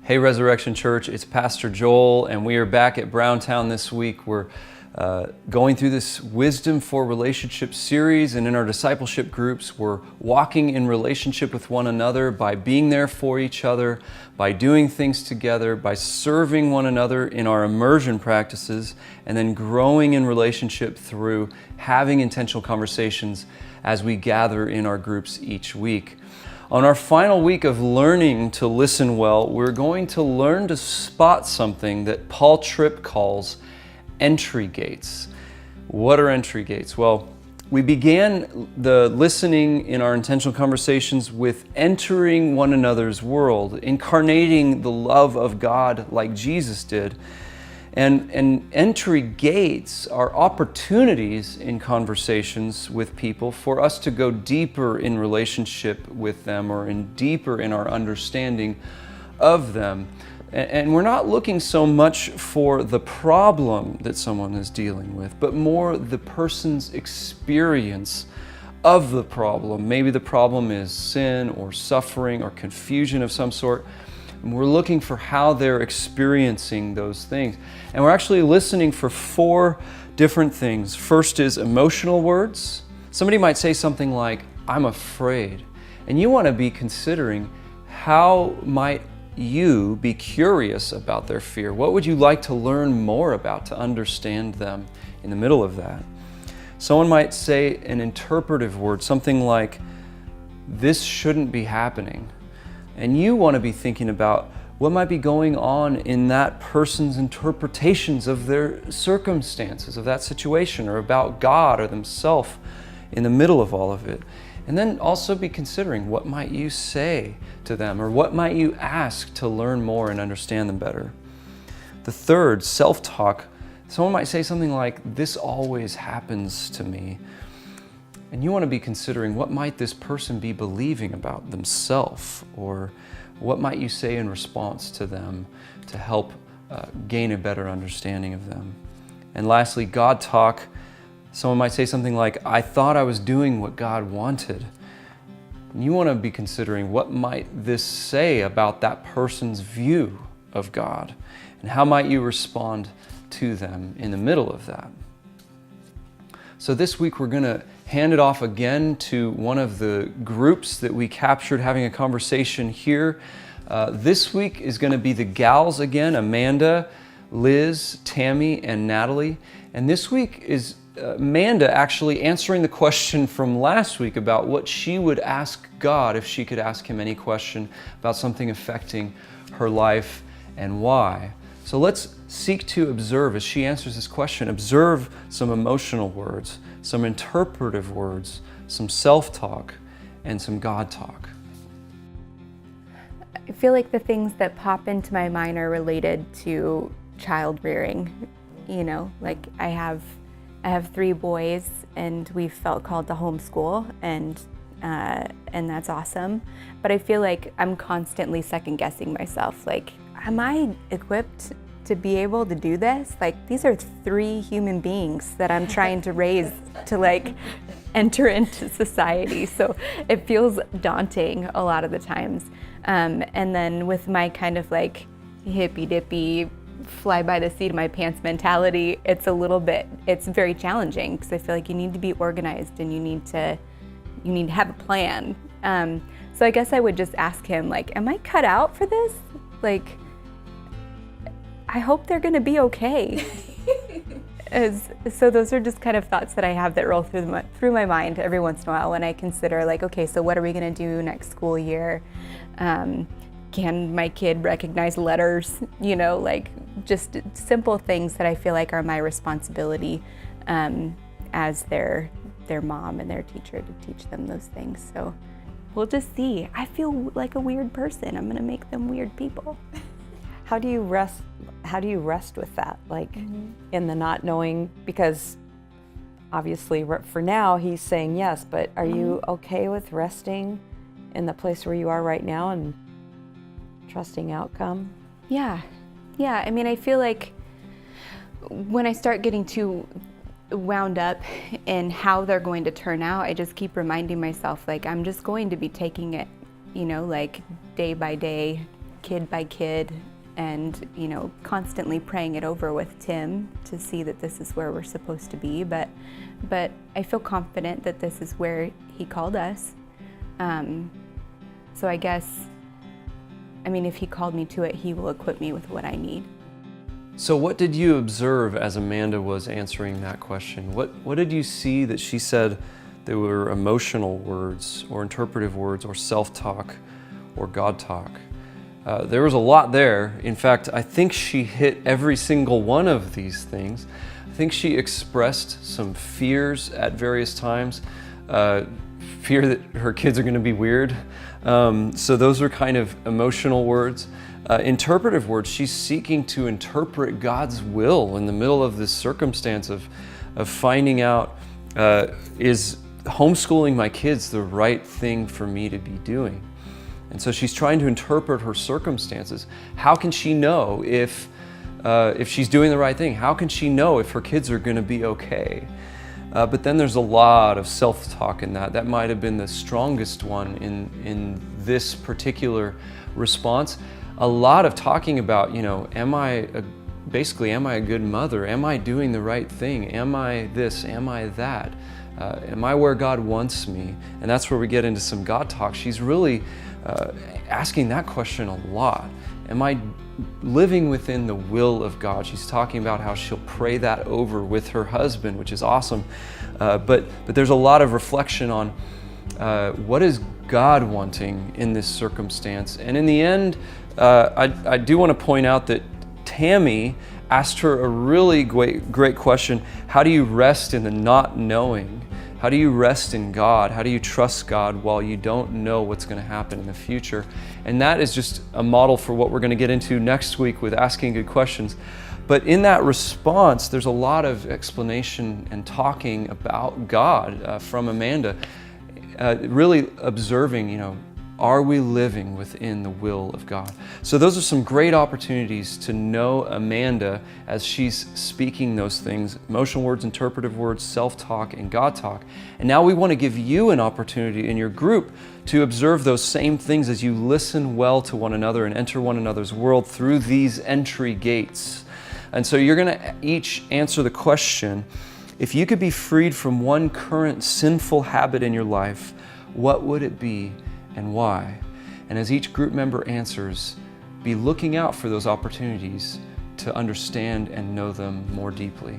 Hey Resurrection Church, it's Pastor Joel, and we are back at Browntown this week. We're going through this Wisdom for Relationship series, and in our discipleship groups, we're walking in relationship with one another by being there for each other, by doing things together, by serving one another in our immersion practices, and then growing in relationship through having intentional conversations as we gather in our groups each week. On our final week of learning to listen well, we're going to learn to spot something that Paul Tripp calls entry gates. What are entry gates? Well, we began the listening in our intentional conversations with entering one another's world, incarnating the love of God like Jesus did. And entry gates are opportunities in conversations with people for us to go deeper in relationship with them or deeper in our understanding of them. And we're not looking so much for the problem that someone is dealing with, but more the person's experience of the problem. Maybe the problem is sin or suffering or confusion of some sort. And we're looking for how they're experiencing those things. And we're actually listening for 4 different things. First is emotional words. Somebody might say something like, "I'm afraid." And you want to be considering, how might you be curious about their fear? What would you like to learn more about to understand them in the middle of that? Someone might say an interpretive word, something like, "This shouldn't be happening." And you want to be thinking about what might be going on in that person's interpretations of their circumstances, of that situation, or about God or themselves in the middle of all of it. And then also be considering, what might you say to them, or what might you ask to learn more and understand them better? The third, self-talk. Someone might say something like, "This always happens to me." And you want to be considering, what might this person be believing about themselves, or what might you say in response to them to help gain a better understanding of them? And lastly, God talk. Someone might say something like, "I thought I was doing what God wanted." And you want to be considering, what might this say about that person's view of God, and how might you respond to them in the middle of that? So this week we're going to hand it off again to one of the groups that we captured having a conversation here. This week is going to be the gals again, Amanda, Liz, Tammy, and Natalie. And this week is Amanda actually answering the question from last week about what she would ask God if she could ask Him any question about something affecting her life and why. So let's seek to observe, as she answers this question, observe some emotional words, some interpretive words, some self-talk, and some God talk. I feel like the things that pop into my mind are related to child rearing. You know, like I have 3 boys, and we've felt called to homeschool, and that's awesome. But I feel like I'm constantly second guessing myself. Like, am I equipped to be able to do this? Like, these are 3 human beings that I'm trying to raise to like enter into society. So it feels daunting a lot of the times. And then with my kind of like hippy dippy, fly by the seat of my pants mentality, it's very challenging, because I feel like you need to be organized and you need to have a plan. So I guess I would just ask Him, like, am I cut out for this? Like, I hope they're gonna be okay. So those are just kind of thoughts that I have that roll through my mind every once in a while when I consider, like, okay, so what are we gonna do next school year? Can my kid recognize letters? You know, like just simple things that I feel like are my responsibility as their mom and their teacher, to teach them those things. So we'll just see. I feel like a weird person. I'm gonna make them weird people. How do you rest with that? Like, in the not knowing, because obviously for now He's saying yes, but are you okay with resting in the place where you are right now and trusting outcome? Yeah. I mean, I feel like when I start getting too wound up in how they're going to turn out, I just keep reminding myself, like, I'm just going to be taking it, you know, like day by day, kid by kid and, constantly praying it over with Tim to see that this is where we're supposed to be. But I feel confident that this is where he called us. So I guess, if he called me to it, he will equip me with what I need. So what did you observe as Amanda was answering that question? What did you see that she said there were emotional words or interpretive words or self-talk or God talk? There was a lot there. In fact, I think she hit every single one of these things. I think she expressed some fears at various times. Fear that her kids are going to be weird. So those are kind of emotional words. Interpretive words, she's seeking to interpret God's will in the middle of this circumstance of finding out, is homeschooling my kids the right thing for me to be doing? And so she's trying to interpret her circumstances. How can she know if she's doing the right thing? How can she know if her kids are going to be okay? But then there's a lot of self-talk in that. That might have been the strongest one in this particular response. A lot of talking about, am I a good mother? Am I doing the right thing? Am I this? Am I that? Am I where God wants me? And that's where we get into some God talk. She's really asking that question a lot. Am I living within the will of God? She's talking about how she'll pray that over with her husband, which is awesome. But there's a lot of reflection on what is God wanting in this circumstance. And in the end, I do want to point out that Tammy asked her a really great question. How do you rest in the not knowing? How do you rest in God? How do you trust God while you don't know what's going to happen in the future? And that is just a model for what we're going to get into next week with asking good questions. But in that response, there's a lot of explanation and talking about God from Amanda, really observing, are we living within the will of God? So those are some great opportunities to know Amanda as she's speaking those things: emotional words, interpretive words, self-talk, and God talk. And now we want to give you an opportunity in your group to observe those same things as you listen well to one another and enter one another's world through these entry gates. And so you're going to each answer the question, if you could be freed from one current sinful habit in your life, what would it be and why? And as each group member answers, be looking out for those opportunities to understand and know them more deeply.